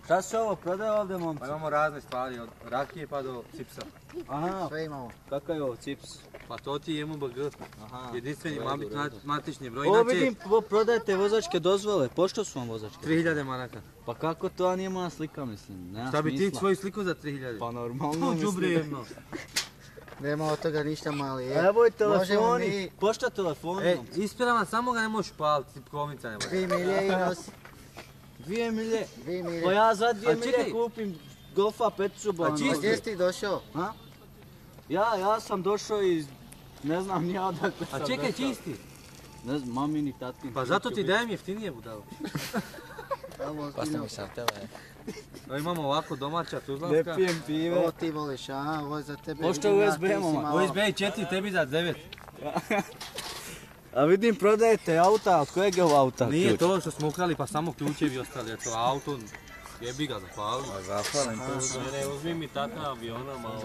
Šta se ovo prodaje ovdje, momci? Pa imamo razne stvari, od rakije pa do cipsa. Aha, Sve imamo. kakav je ovo cips? Pa to ti je MBG, Aha. jedinstveni matični broj. Ovo vidim, prodajete vozačke dozvole, pošto su vam vozačke? 3000 maraka. Pa kako to, a nije moja slika, mislim, nema Šta bi ti smisla. svoju sliku za 3000? Pa normalno, Đubre jedno. Nema od toga ništa mali. Evo i Možemo telefoni, mi pošta telefoni. Ispiravan, samo ga ne možeš paliti, tipkovnica ne može. 2 milje i nosi. 2 milje. 2 milje. Pa ja za 2 A milje čekaj. kupim golfa Petricu Banović. Gdje si ti došao? A? Ja sam došao iz, ne znam ni ja odakle sam A čekaj, došao. čisti. Ne znam, mamini, tatin. Pa zato ti dajem jeftinije budalo. Pa sam Imamo ovako domaća Ne tuzlanska. pijem pive. Ovo ti voliš, a? Ovo je za tebe. Pošto vidim ja, USB ti si imamo. malo- USB 4, tebi za 9. A vidim, prodajete auta, od kojeg je ovo auta? Nije ključ? to što smo ukrali pa samo ključevi ostali, eto auto, jebi ga zapalili. Uzmi mi tata aviona malo.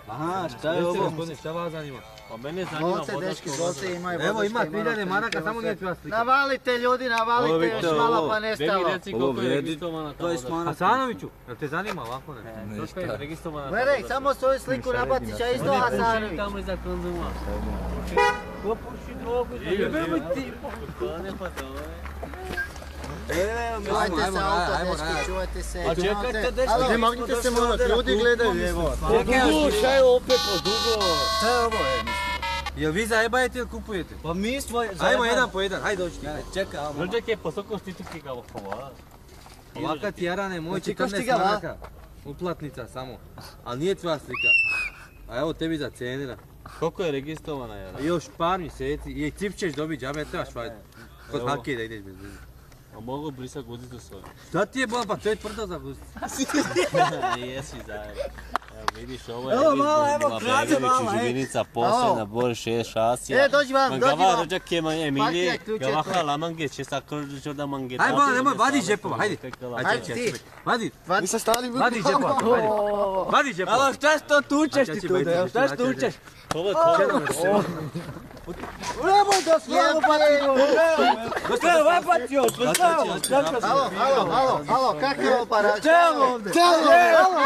Aha, šta je Jeste ovo? gospodine, šta vas zanima? Pa mene zanima Volce, dečki, volce imaju Evo vozačke, ima imaju 3000 maraka, otprilike samo sve. nije tvoja slika. Navalite ljudi, Ovo navalite vidite, još malo ovo. pa Gdje mi nestalo. reci Ovo koliko je vrijedi registrovana ta 20 vozačka? maraka. Hasanoviću, jel te zanima ovako ne? Koliko je registrovana ta Gledaj, vozačka? samo svoju sliku nabaciš, a isto Oni Hasanović. puši tamo iza konzuma. Ko puši drogu? Jebemo ti. To ne pa to je. Čuvajte se Ajmo, auto, ajmo, dečki, ajmo. čuvajte se. A čekajte, dečki, Alo, mi smo maknite se došli malo, ovdje da ljudi kupimo, gledaju, mislim. evo. Šta je opet podugo? Šta je ovo, Jel vi zajebajete ili kupujete? Pa mi smo... Ajmo jedan po jedan, hajde dođi ti. Čekaj, ajmo. Rođak je posoko štituki ga ohova. Ovaka ti jarane moj Znači, ko 14 stiga, va? maraka. Uplatnica samo. Ali nije tvoja slika. A evo tebi za cenira. Koliko je registrovana jara? Još par mjeseci i cip ćeš dobiti, džabe, trebaš vaditi. Kod Evo. hake da ideš bez veze. A mogu brisak guzicu svoju? Šta ti je bolan, pa to je tvrdo za gust. Jesi zajedno. Evo vidiš, ovo je Evo malo, evo krađe mala, Živinica posebna, bor 6 šasija. E, dođi vam, dođi Gava vam. rođak je manje Pakija Emilije, ključe gava tvoje. halamange će sa krđo da mange. Ajde bolan, nemoj, vadi džepova, hajde. Ajde ti. Vadi, Mi se stali vadi džepova, hajde. Vadi džepova. Alo, šta što tučeš ti tu, da? Šta što tučeš? Ovo je to. Nemoj da slavu bati! Evo, vapati još, pa slavu! Halo, kakav je oparač? Čemo ovdje? Halo!